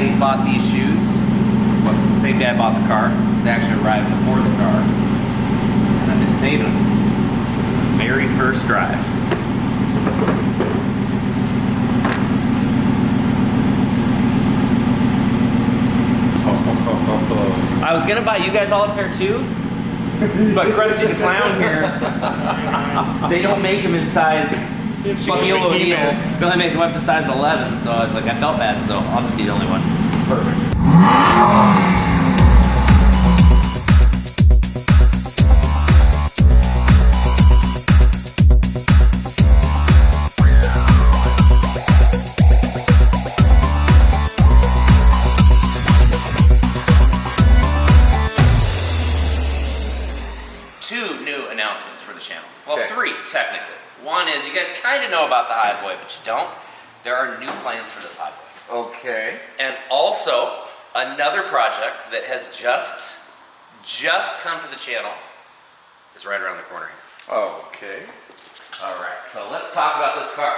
I bought these shoes, the same day I bought the car. They actually arrived before the car. And I've been saving them. Very first drive. I was gonna buy you guys all a pair too, but Krusty the Clown here, they don't make them in size Shaquille O'Neal. They only make them up to size 11, so I was like, I felt bad, so I'll just be the only one. Perfect. 2 new announcements for the channel. Well, okay. 3 technically. One is you guys kind of know about the Highboy, but you don't. There are new plans for this Highboy. Okay. And also another project that has just come to the channel is right around the corner. Okay. All right. So let's talk about this car.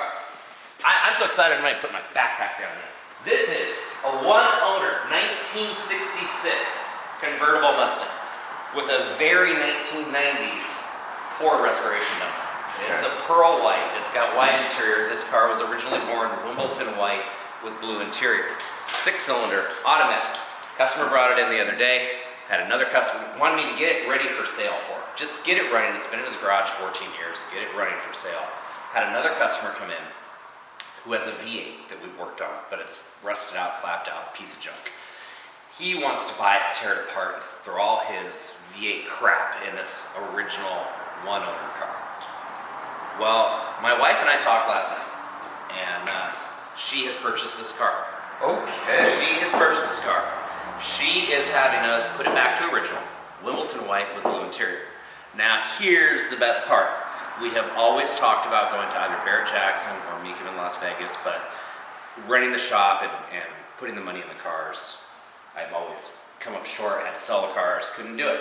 I'm so excited I might put my backpack down there. This is a one-owner 1966 convertible Mustang with a very 1990s Ford restoration done. Okay. It's a pearl white. It's got white interior. This car was originally born Wimbledon white with blue interior. 6-cylinder, automatic. Customer brought it in the other day. Had another customer wanted me to get it ready for sale for him. Just get it running. It's been in his garage 14 years. Get it running for sale. Had another customer come in who has a V8 that we've worked on, but it's rusted out, clapped out, piece of junk. He wants to buy it, tear it apart, and throw all his V8 crap in this original one-owner car. Well, my wife and I talked last night, and she has purchased this car. Okay. She has purchased this car. She is having us put it back to original, Wimbledon white with blue interior. Now, here's the best part. We have always talked about going to either Barrett Jackson or Meekum in Las Vegas, but renting the shop and putting the money in the cars, I've always come up short, had to sell the cars, couldn't do it.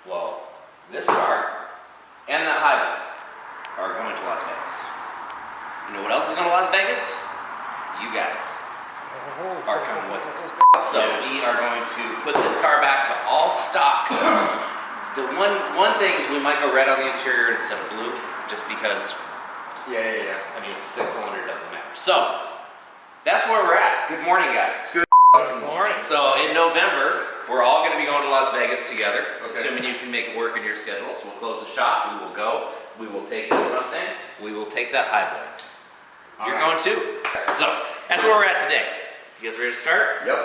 Well, this car and that Highboy are going to Las Vegas. You know what else is going to Las Vegas? You guys are coming with us. So we are going to put this car back to all stock. The one thing is we might go red on the interior instead of blue, just because. Yeah. I mean, it's a 6-cylinder, doesn't matter. So that's where we're at. Good morning, guys. Good morning. So in November, we're all going to be going to Las Vegas together, assuming you can make it work in your schedule. So we'll close the shop. We will go. We will take this Mustang. We will take that Highboy. You're going too. So that's where we're at today. You guys ready to start? Yep.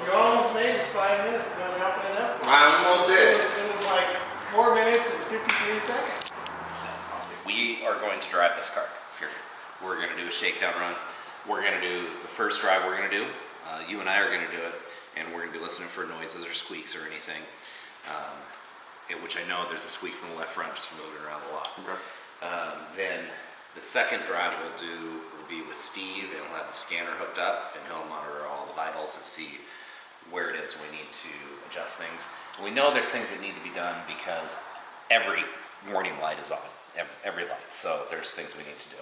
You almost made it 5 minutes without wrapping it up. I almost did. It was like 4 minutes and 53 seconds. We are going to drive this car, period. We're going to do a shakedown run. We're going to do the first drive we're going to do. You and I are going to do it, and we're going to be listening for noises or squeaks or anything, which I know there's a squeak from the left front just moving around the lot. Okay. Then the second drive will be with Steve, and we'll have the scanner hooked up, and he'll monitor all the vitals and see where it is we need to adjust things. And we know there's things that need to be done because every warning light is on, every light, so there's things we need to do.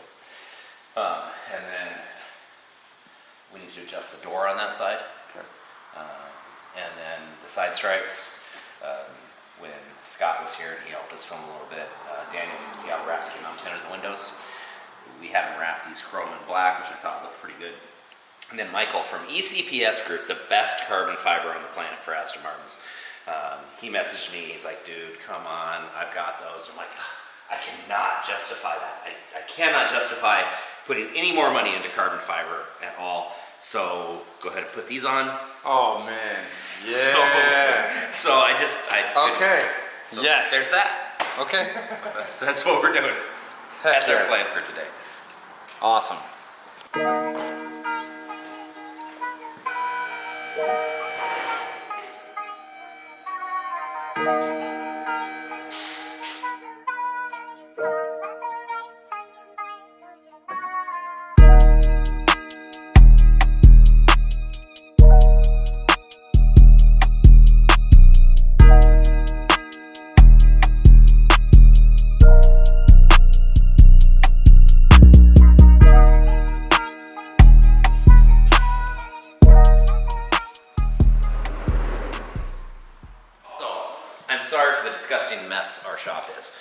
And then we need to adjust the door on that side. Okay. And then the side stripes. When Scott was here and he helped us film a little bit, Daniel from Seattle Wraps came out and tinted the windows. We had him wrap these chrome and black, which I thought looked pretty good. And then Michael from ECPS Group, the best carbon fiber on the planet for Aston Martins. He messaged me, he's like, dude, come on, I've got those. I'm like, I cannot justify that. I cannot justify putting any more money into carbon fiber at all. So go ahead and put these on. Oh man, yeah. So I okay. So yes. There's that. Okay. So that's what we're doing. That's our plan for today. Awesome. sorry for the disgusting mess our shop is.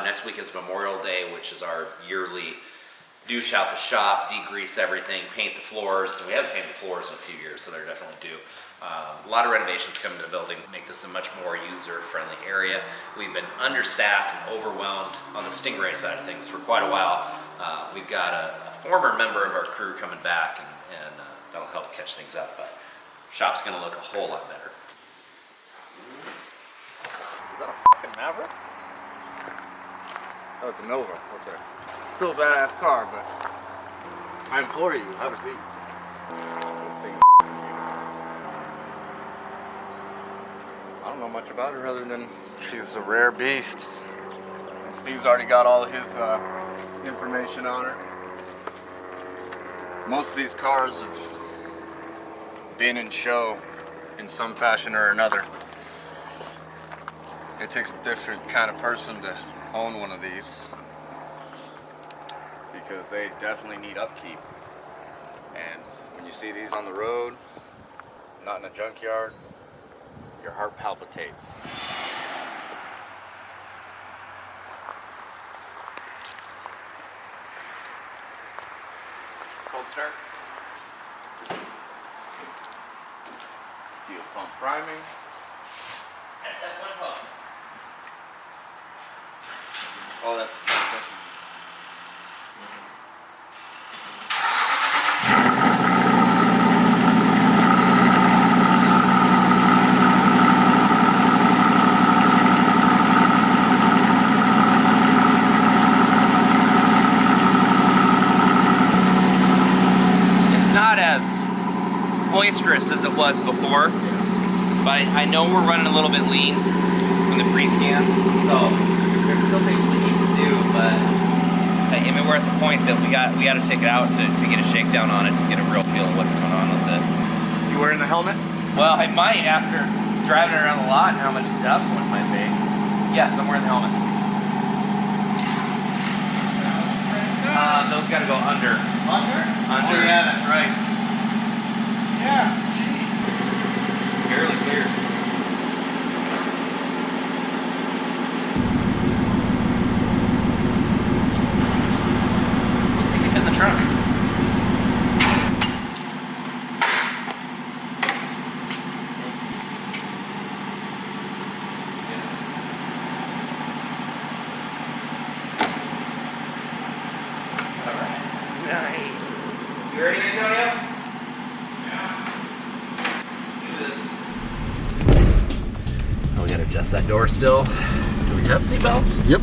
Next week is Memorial Day, which is our yearly douche out the shop, degrease everything, paint the floors. And we haven't painted the floors in a few years, so they're definitely due. A lot of renovations coming to the building, make this a much more user-friendly area. We've been understaffed and overwhelmed on the Stingray side of things for quite a while. We've got a former member of our crew coming back, and that'll help catch things up. But shop's gonna look a whole lot better. Is that a fucking Maverick? Oh, it's a Nova. Okay. Still a badass car, but I implore you, have a seat. This thing. I don't know much about her other than she's a rare beast. Steve's already got all his information on her. Most of these cars have been in show in some fashion or another. It takes a different kind of person to own one of these because they definitely need upkeep. And when you see these on the road, not in a junkyard, your heart palpitates. Cold start. Fuel pump priming. That's that one pump. Oh, that's It's not as boisterous as it was before, but I know we're running a little bit lean in the pre-scans, so there's still things we need to do, but I mean, we're at the point that we got to take it out to get a shakedown on it, to get a real feel of what's going on with it. You wearing the helmet? Well, I might after driving around a lot and how much dust went in my face. Yes, I'm wearing the helmet. Those got to go under. Under? Under. Oh yeah, that's right. Yeah, gee. Barely clears. We'll see if you fit in the trunk. Nice. You ready, Antonio? Yeah. Let's do this. Oh, we gotta adjust that door still. Do we have seatbelts? Yep.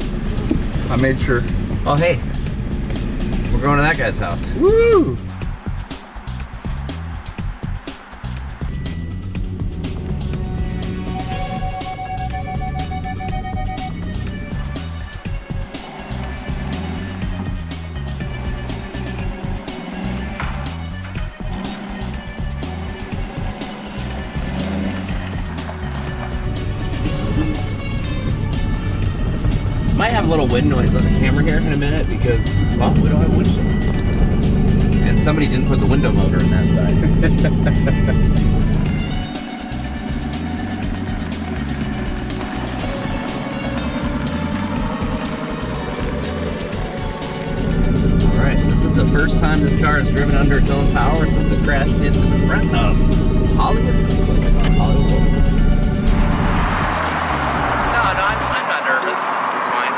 I made sure. Oh, hey. We're going to that guy's house. Woo! Might have a little wind noise on the camera here in a minute because, well, we don't have a windshield. And somebody didn't put the window motor in that side. Alright, this is the first time this car has driven under its own power since it crashed into the front of Hollywood. Hollywood. No, I'm not nervous. It's fine.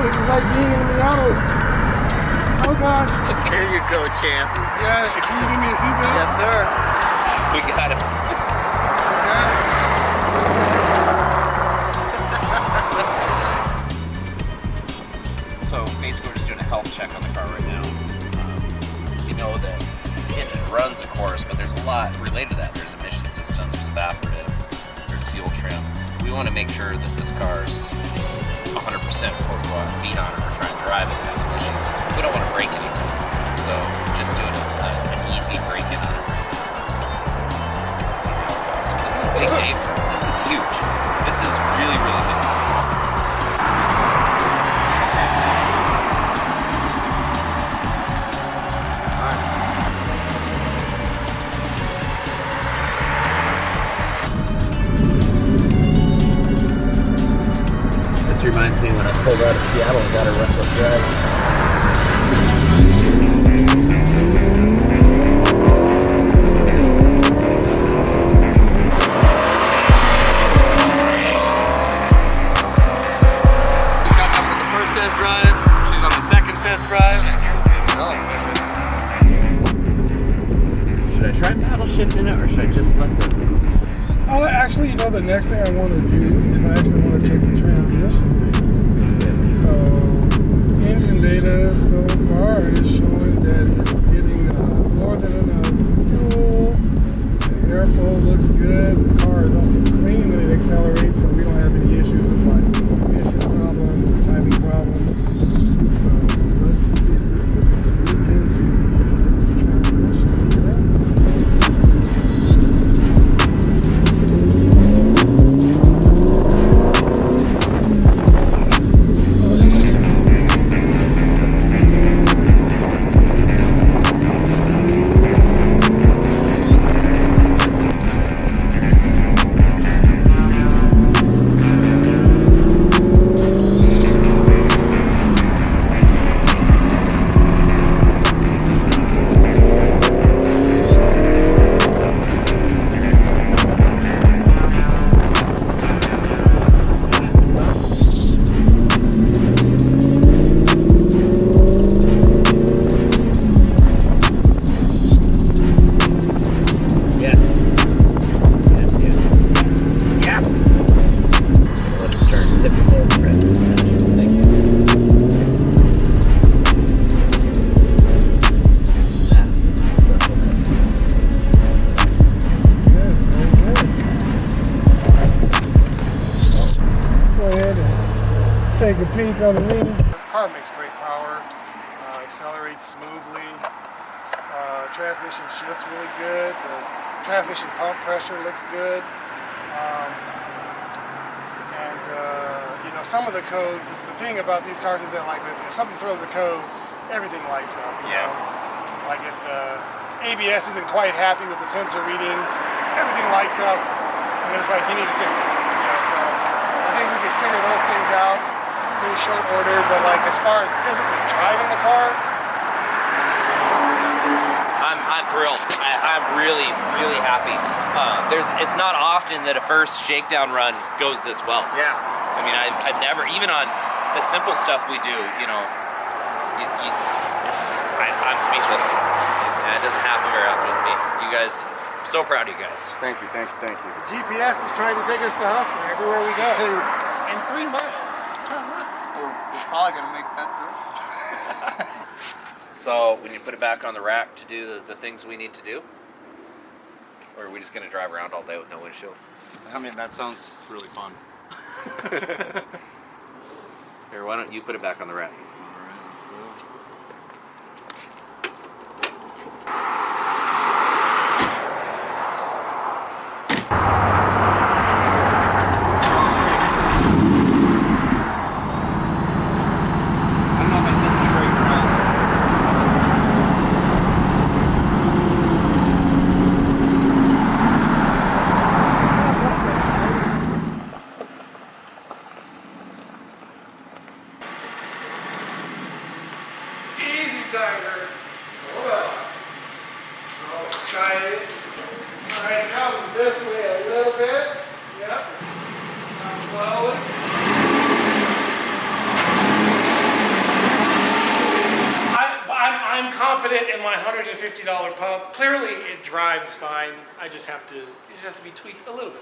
This is like being in the auto. Oh God. There you go, champ. Yeah, can you give me a seatbelt? Yes, sir. We got him. So basically, we're just doing a health check on the car right now. You know that the engine runs, of course, but there's a lot related to that. There's emission system, there's evaporative, there's fuel trim. We want to make sure that this car's 100% before we go out and beat on it or try and drive it and have some issues. We don't want to break anything. So just doing an easy break-in on it. Let's see how it goes. But this is a big day for us. This is huge. This is really, really big. This reminds me when I pulled out of Seattle and got a reckless drive. Shifting it, or should I just let the... Oh, actually, you know, the next thing I want to do is I actually want to check the transmission data. So, engine data so far is showing that it's getting more than enough fuel. The airflow looks good. The car is also clean when it accelerates, so we don't have any issues with like emission problems or timing problems. So, let's see if we can sneak into the transmission data. Take a peek underneath. The car makes great power, accelerates smoothly, transmission shifts really good, the transmission pump pressure looks good, and you know, some of the codes, the thing about these cars is that like if something throws a code, everything lights up. You know? Like if the ABS isn't quite happy with the sensor reading, everything lights up, and it's like you need a sensor. You know, so I think we could figure those things out pretty short order, but like as far as physically driving the car, I'm thrilled. I'm really, really happy. It's not often that a first shakedown run goes this well. Yeah. I mean, I've never, even on the simple stuff we do, you know, I'm speechless. It doesn't happen very often with me. You guys, I'm so proud of you guys. Thank you, thank you, thank you. GPS is trying to take us to Hustler everywhere we go. In 3 miles. We're probably gonna make that trip. So when you put it back on the rack to do the things we need to do, or are we just gonna drive around all day with no windshield? I mean, that sounds really fun. Here, why don't you put it back on the rack? This way a little bit. Yep. Slowly. $150 pump. Clearly it drives fine. It just has to be tweaked a little bit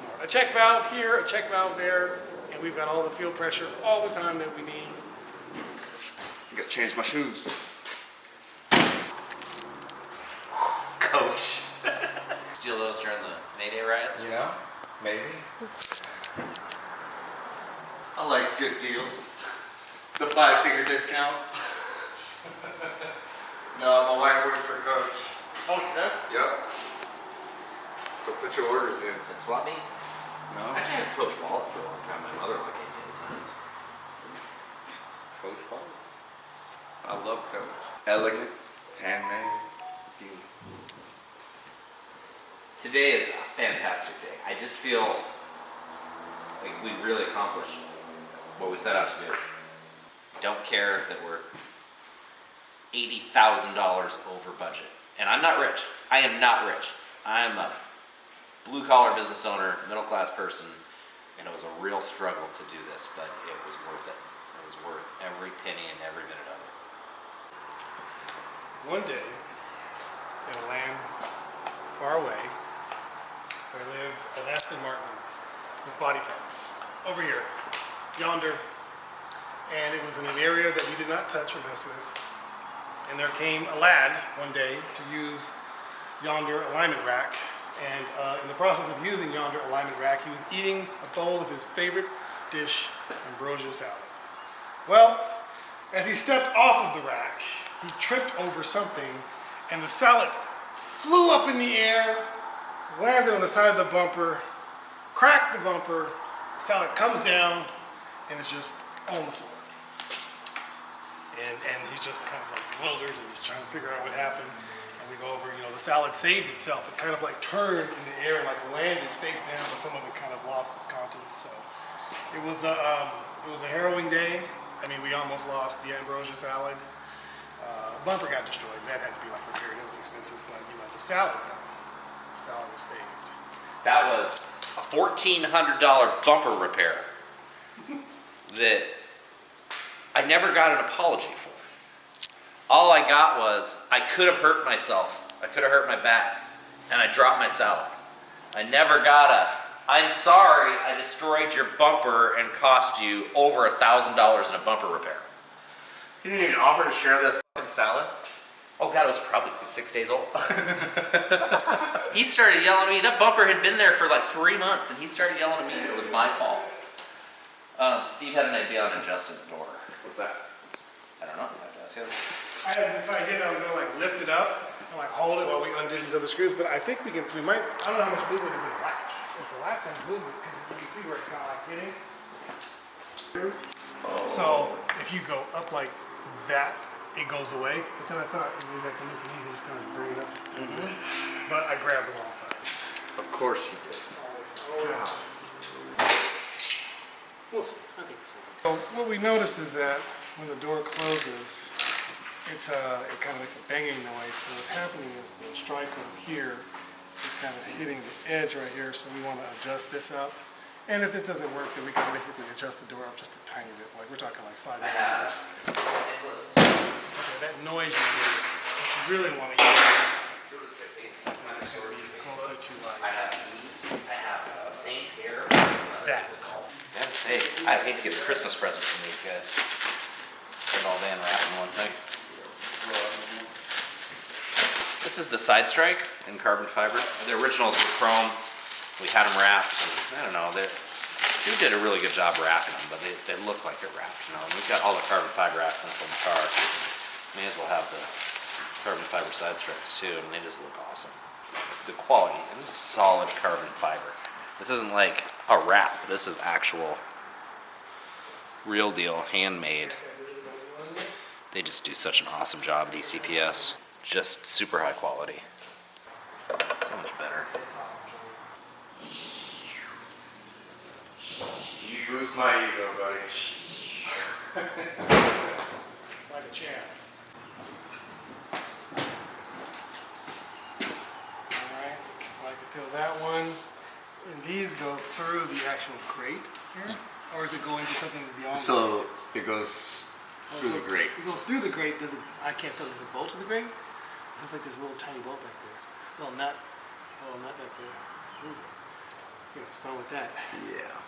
more. A check valve here, a check valve there, and we've got all the fuel pressure all the time that we need. I gotta change my shoes. Coach. Steal those during the Mayday riots? Yeah, maybe. I like good deals. The 5-figure discount. No, my wife works for Coach. Oh, she does? Yep. So put your orders in. And swap me? No. I actually had Coach Wallet for a long time. My mother-in-law gave me his. Coach Wallet. I love Coach. Elegant, handmade, beautiful. Today is a fantastic day. I just feel like we really accomplished what we set out to do. Don't care that we're $80,000 over budget. And I'm not rich. I am not rich. I'm a blue-collar business owner, middle-class person, and it was a real struggle to do this, but it was worth it. It was worth every penny and every minute of it. One day, in a land far away, there lived an Aston Martin with body parts. Over here, yonder. And it was in an area that we did not touch or mess with. And there came a lad one day to use yonder alignment rack. And in the process of using yonder alignment rack, he was eating a bowl of his favorite dish, ambrosia salad. Well, as he stepped off of the rack, he tripped over something, and the salad flew up in the air, landed on the side of the bumper, cracked the bumper, the salad comes down, and it's just on the floor. And he's just kind of like bewildered, and he's trying to figure out what happened. And we go over, the salad saved itself. It kind of like turned in the air and like landed face down, but some of it kind of lost its contents. So it was a harrowing day. I mean, we almost lost the ambrosia salad. Bumper got destroyed. That had to be like repaired. It was expensive, but the salad though, the salad was saved. That was a $1,400 bumper repair that I never got an apology for. All I got was, I could have hurt myself. I could have hurt my back, and I dropped my salad. I never got I'm sorry I destroyed your bumper and cost you over $1,000 in a bumper repair. You didn't even offer to share that fucking salad? Oh God, it was probably 6 days old. He started yelling at me. That bumper had been there for like 3 months, and he started yelling at me that it was my fault. Steve had an idea on adjusting the door. What's that? I don't know. I guess him. I had this idea that I was gonna like lift it up and like hold it while we undid these other screws, but I think we might, I don't know how much movement is in the latch. If the latch has movement, because you can see where it's kind of like hitting. So if you go up like that, it goes away. But then I thought maybe I can listen easy, just kind of bring it up. But I grabbed the wrong sides. Of course you did. Always. We'll see. I think this will work. So what we notice is that when the door closes, it kind of makes a banging noise. So what's happening is the striker here is kind of hitting the edge right here. So we want to adjust this up. And if this doesn't work, then we can basically adjust the door up just a tiny bit. Like we're talking like 5 millimeters. Okay, that noise you hear, what you really want to use something that's going to be closer to like I have these. I have St. Pierre. that. Gotta say, I hate to get a Christmas present from these guys. Spend all day unwrapping one thing. This is the side strike in carbon fiber. The originals were chrome. We had them wrapped, and I don't know, dude did a really good job wrapping them, but they look like they're wrapped. And we've got all the carbon fiber accents on the car. May as well have the carbon fiber side stripes too, and they just look awesome. The quality, and this is solid carbon fiber. This isn't like a wrap. This is actual, real deal, handmade. They just do such an awesome job at ECPS. Just super high quality. So much better. You boost my ego, buddy. Like a champ. Alright, so I can feel that one. And these go through the actual crate here? Or is it going to something beyond? So it goes Through the grate. It goes through the grate. Does it? I can't feel. Does it bolt to the grate? Looks like there's a little tiny bolt back there. Little nut back there. Ooh. You have fun with that. Yeah.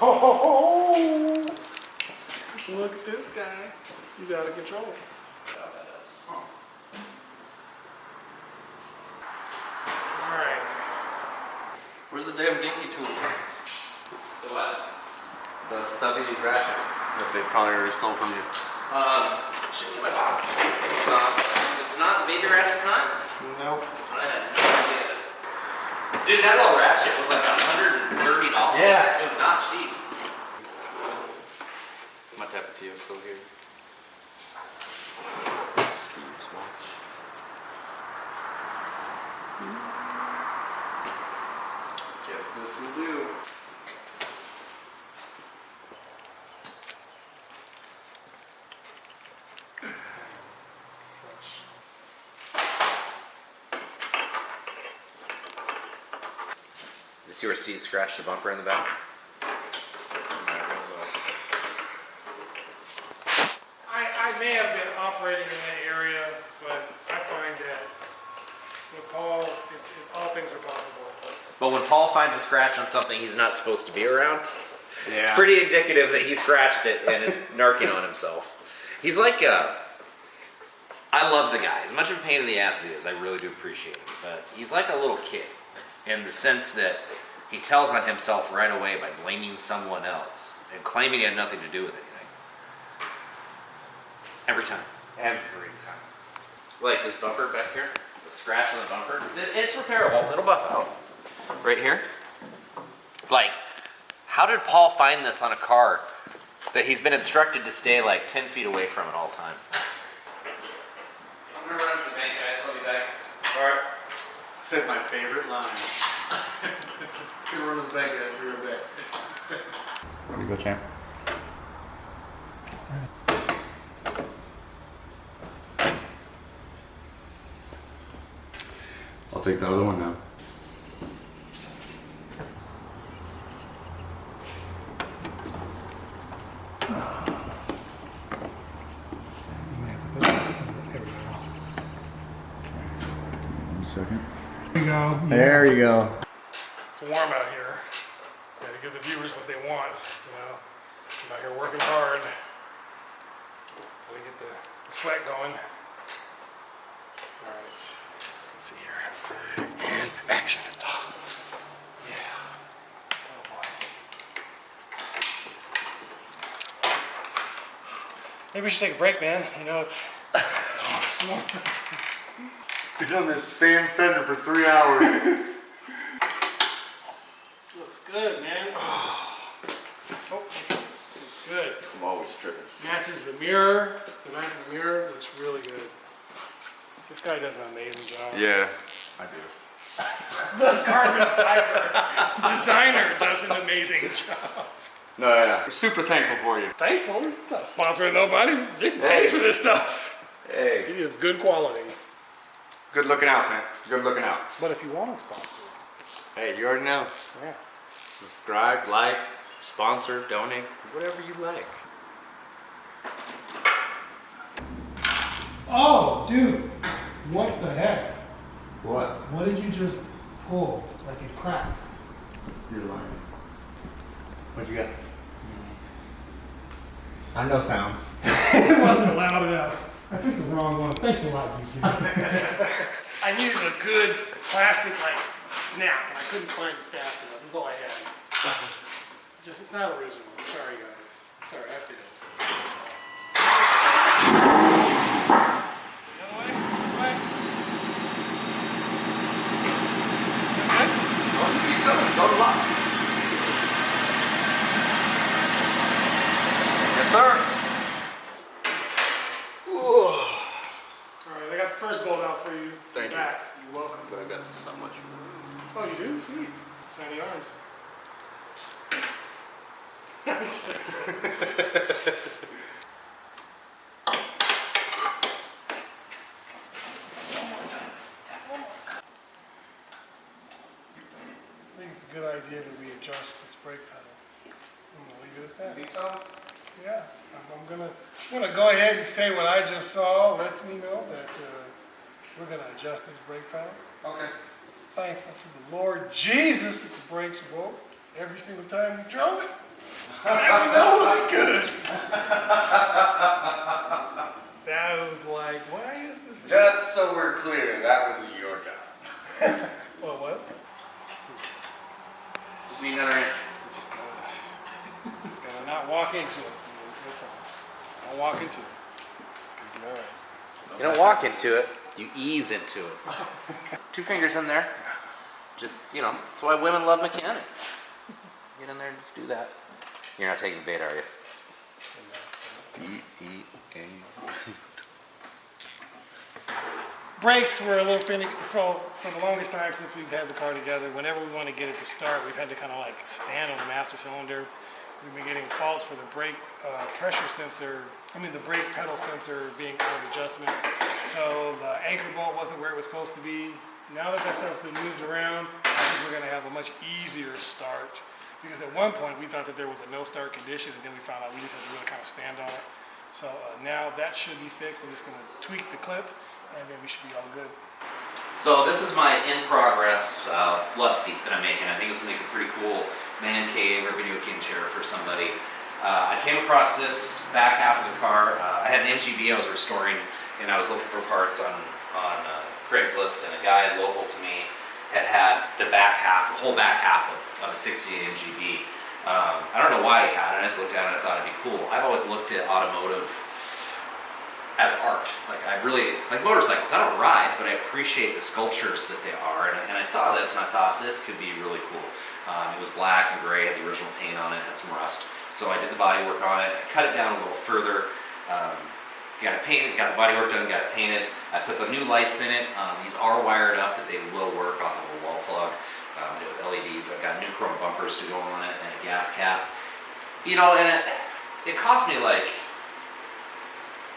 Oh! Look at this guy. He's out of control. Alright. Where's the damn dinky tool? The what? The stubby ratchet that they probably already stole from you. Should be in my box. It's not. Baby ratchet's not? Nope. I had no idea. Dude, that little ratchet was like $130. Yeah. It was not cheap. My Tapatio is still here. Steve's watch. Guess this will do. You see where Steve scratched the bumper in the back? I may have been operating in that area, but I find that with Paul, all things are possible. But when Paul finds a scratch on something he's not supposed to be around, it's Yeah. pretty indicative that he scratched it and is narking on himself. He's like I love the guy. As much of a pain in the ass as he is, I really do appreciate him. But he's like a little kid in the sense that he tells on himself right away by blaming someone else and claiming he had nothing to do with anything. Every time. Every time. Like this bumper back here, the scratch on the bumper, it's repairable. It'll buff out. Right here. Like, how did Paul find this on a car that he's been instructed to stay like 10 feet away from at all time? I'm gonna run to the bank, guys. I'll be back. Alright. Said my favorite line. You're running the bank, guys. You're back. Where you go, champ? I'll take the other one now. One second. There you go. There you go. It's warm out here. Gotta give the viewers what they want, you know. I'm out here working hard. Gotta get the sweat going. Alright, let's see here. And action. Yeah. Oh boy. Maybe we should take a break, man. You know, it's warm. Been on this same fender for 3 hours. Looks good, man. Oh, it's good. I'm always tripping. Matches the mirror. The back of the mirror looks really good. This guy does an amazing job. Yeah, I do. The carbon fiber designer does an amazing job. No, yeah. We're super thankful for you. Thankful. It's not sponsoring nobody. Just pays for this stuff. Hey. It is good quality. Good looking out, man. Good looking out. But if you want to sponsor, Hey, you already know. yeah. Subscribe, like, sponsor, donate, whatever you like. Oh, dude. What the heck? What? What did you just pull? Like it cracked. You're lying. What you got? I know sounds. It wasn't loud enough. I picked the wrong one. Thanks a lot, DC. I needed a good plastic like snap, and I couldn't find it fast enough. This is all I had. It's not original. Sorry, guys. Sorry, I feel it. The other way? This way? Okay. Go to lots. Yes, sir. Alright, I got the first bolt out for you. Thank you. Back. You're welcome. I got so much room. Oh, you do? Sweet. Tiny arms. it's a good idea that we adjust this brake pedal. I'm gonna leave it at that. You think so? Yeah, I'm gonna go ahead and say what I just saw lets me know that we're gonna adjust this brake pedal. Okay. Thankful to the Lord Jesus that the brakes work every single time we drove it. Now we know it'll be good. That was like, why is this? Just so we're clear, that was your job. Well, it was. Just need another inch. Just gotta not walk into it, Steve. That's all. Don't walk into it. You'll be all right. You don't walk into it, you ease into it. 2 fingers in there. Just, you know, that's why women love mechanics. Get in there and just do that. You're not taking bait, are you? B-E-A. Brakes were a little finicky for the longest time since we've had the car together. Whenever we want to get it to start, we've had to kind of like stand on the master cylinder. We've been getting faults for the brake pressure sensor, the brake pedal sensor being out of adjustment. So the anchor bolt wasn't where it was supposed to be. Now that stuff's been moved around, I think we're going to have a much easier start. Because at one point we thought that there was a no start condition, and then we found out we just had to really kind of stand on it. So now that should be fixed. I'm just going to tweak the clip, and then we should be all good. So this is my in progress love seat that I'm making. I think it's gonna make a pretty cool man cave or video game chair for somebody. I came across this back half of the car. I had an MGB I was restoring, and I was looking for parts on Craigslist, and a guy local to me had the whole back half of a 68 MGB. I don't know why he had it. I just looked at it and I thought it'd be cool. I've always looked at automotive as art. Like, I really like motorcycles. I don't ride, but I appreciate the sculptures that they are. And I saw this and I thought this could be really cool. It was black and gray, had the original paint on it, had some rust. So I did the body work on it. I cut it down a little further. Got it painted, got the body work done, got it painted. I put the new lights in it. These are wired up that they will work off of a wall plug. I did it with LEDs. I've got new chrome bumpers to go on it and a gas cap. You know, and it cost me like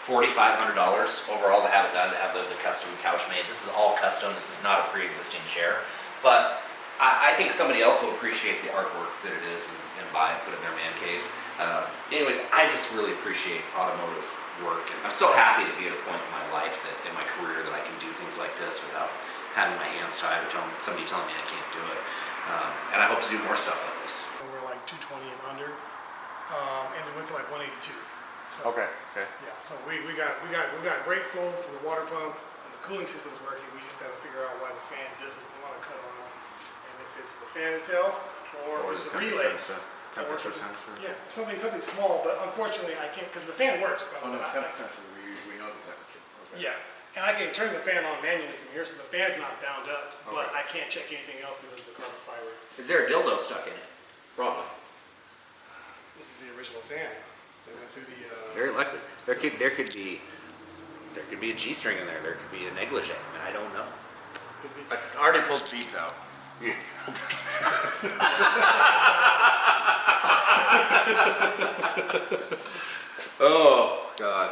$4,500 overall to have it done, to have the custom couch made. This is all custom. This is not a pre-existing chair. But I think somebody else will appreciate the artwork that it is and buy it, put it in their man cave. Anyways, I just really appreciate automotive work. And I'm so happy to be at a point in my life, that in my career, that I can do things like this without having my hands tied or somebody telling me I can't do it. And I hope to do more stuff like this. So we're like 220 and under, and it went to like 182. So, Okay. yeah, so we got great flow from the water pump, and the cooling system's working. We just got to figure out why the fan doesn't want to cut on, and if it's the fan itself or if it's a relay. Temperature sensor. Yeah, something small, but unfortunately I can't, because the fan works. Oh no, temperature sensor. We know the temperature. Okay. Yeah, and I can turn the fan on manually from here, so the fan's not bound up, but Okay. I can't check anything else because of the carbon fiber. Is there a dildo stuck in it? Probably. This is the original fan. They went through the. Very likely. There could be a G-string in there. There could be a negligee. I mean, I don't know. could be- I already pulled the beads out. Oh God.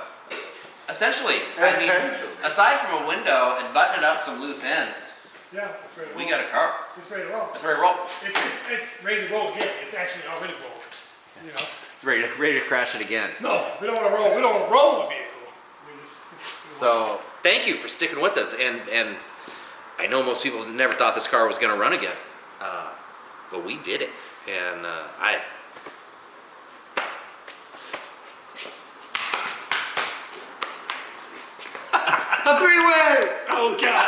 Essentially, I mean, aside from a window and buttoning up some loose ends, Yeah, it's ready to we roll. got a car. It's ready to roll. It's ready to roll. It's ready to roll again. It's actually already rolled. You know. It's ready to crash it again. No, we don't want to roll. We don't want to roll the vehicle. So thank you for sticking with us, and I know most people never thought this car was going to run again, but we did it, and A three-way! Oh God!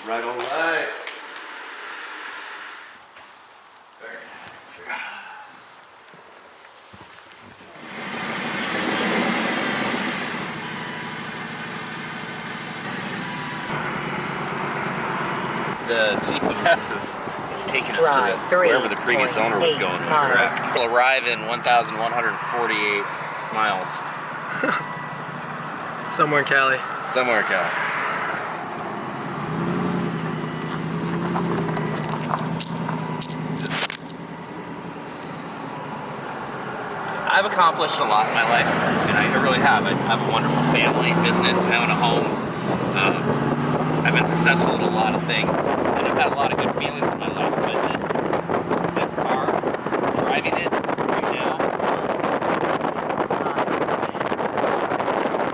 Right on right. the GPS is taking us to wherever the previous owner was going. We'll arrive in 1,148 miles. Somewhere in Cali. Somewhere in Cali. I've accomplished a lot in my life, and I really have. I have a wonderful family, business, I own a home. I've been successful in a lot of things, and I'm had a lot of good feelings in my life, but this car, driving it right now,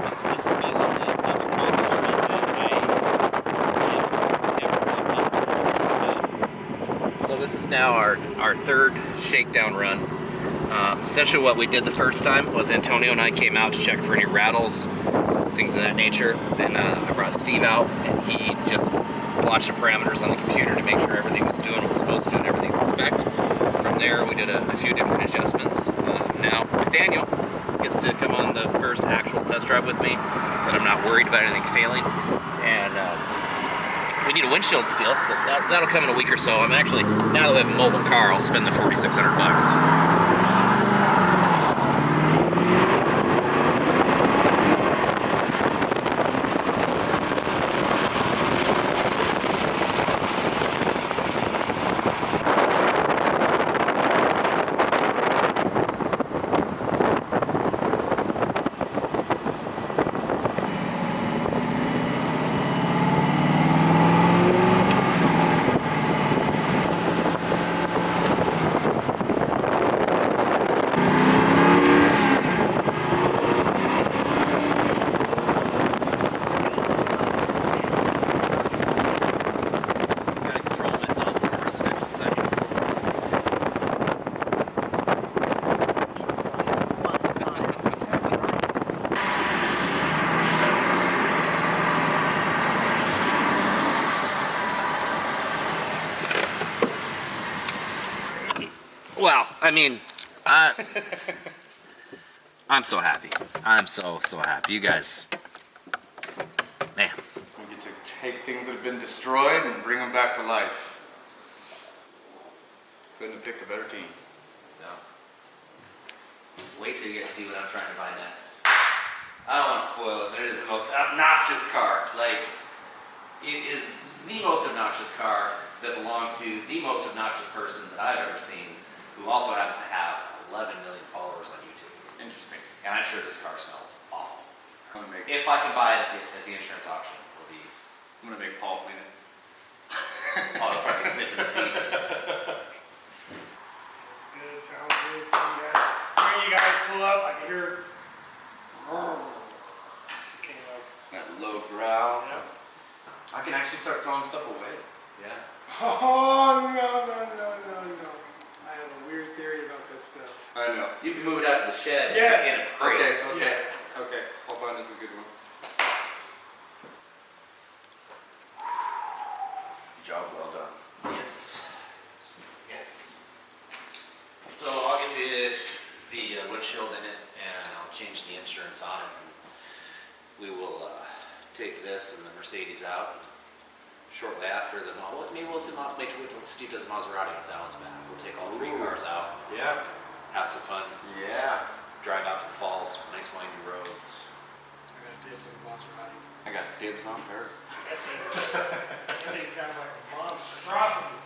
it's a feeling of accomplishment that I never really felt before. So this is now our third shakedown run. Essentially what we did the first time was Antonio and I came out to check for any rattles, things of that nature. Then I brought Steve out and he just watched the parameters on the computer to make sure everything was doing what it was supposed to and everything's in spec. From there we did a few different adjustments. Now Nathaniel gets to come on the first actual test drive with me, but I'm not worried about anything failing. And we need a windshield still, but that'll come in a week or so. I'm actually, now that we have a mobile car, I'll spend the $4,600. Well, I mean, I'm so happy. I'm so happy. You guys, man. We get to take things that have been destroyed and bring them back to life. Couldn't have picked a better team. No. Wait till you guys see what I'm trying to buy next. I don't want to spoil it, but it is the most obnoxious car. Like, it is the most obnoxious car that belonged to the most obnoxious person that I've ever seen, who also happens to have 11 million followers on YouTube. Interesting. And I'm sure this car smells awful. I'm gonna make, If I can buy it at the insurance auction, it'll be, I'm gonna make Paul clean it. I'll probably sniffing the seats. It's good, sounds good. So when you guys pull up, I can hear. She came up. That low growl. Yep. I can actually start throwing stuff away. Yeah. Oh no! I have a weird theory about that stuff. I know. You can move it out to the shed. Yes. In a crate. Okay. Yes. Okay. I'll find this a good one. Job well done. Yes. Yes. So I'll get the windshield in it, and I'll change the insurance on it. And we will take this and the Mercedes out. Shortly after the model, maybe we'll wait till Steve does the Maserati on Alan's back. We'll take all three cars out, Yeah. have some fun, Yeah. drive out to the falls, nice winding roads. I got dibs on the Maserati. I got dibs on her. That thing sounds like a monstrosity.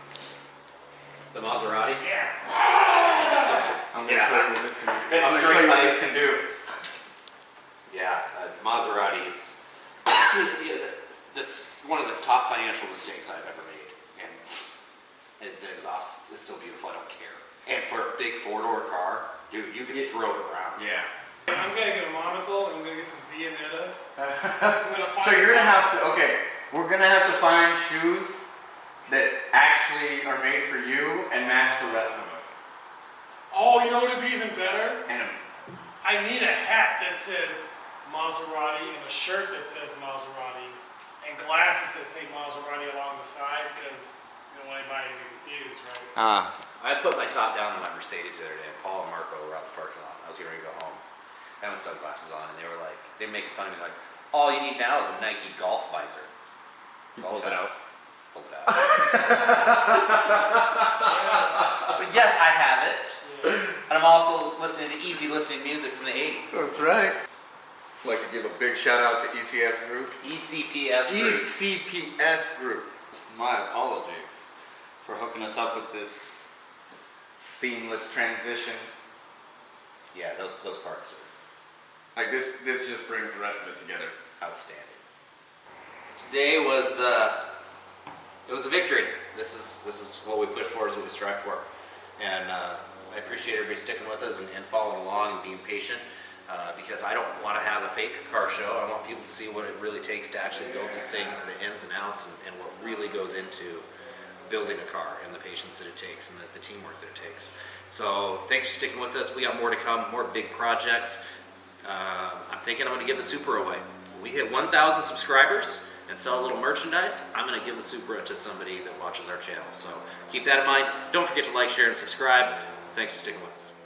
The Maserati? Yeah. I'm gonna Yeah. show you what this can do. It's I'm gonna show straight you what like- this can do. Yeah, Maserati's this one of the top financial mistakes I've ever made, and the exhaust is so beautiful I don't care. And for a big four-door car, dude, you can throw it around. Yeah. I'm gonna get a monocle and I'm gonna get some Viennetta. I'm gonna find So you're gonna have to, okay, we're gonna have to find shoes that actually are made for you and match the rest of us. Oh, you know what would be even better? And I need a hat that says Maserati and a shirt that says Maserati and glasses that say Maserati along the side because you don't want anybody to get confused, right? I put my top down on my Mercedes the other day, and Paul and Marco were out the parking lot. I was getting ready to go home. I had my sunglasses on, and they were making fun of me, like, all you need now is a Nike golf visor. you pulled it out. Pulled it out. But yes, I have it. And I'm also listening to easy listening music from the 80s. That's right. I'd like to give a big shout out to ECS Group. ECPS Group. ECPS Group. My apologies for hooking us up with this seamless transition. Yeah, those parts are Like this just brings the rest of it together. outstanding. Today was it was a victory. This is what we push for, is what we strive for. And I appreciate everybody sticking with us and following along and being patient, because I don't want to have a fake car show. I want people to see what it really takes to actually build these things, the ins and outs, and what really goes into building a car, and the patience that it takes, and the teamwork that it takes. So thanks for sticking with us. We got more to come, more big projects. I'm thinking I'm going to give the Supra away. When we hit 1,000 subscribers and sell a little merchandise, I'm going to give the Supra to somebody that watches our channel. So keep that in mind. Don't forget to like, share, and subscribe. Thanks for sticking with us.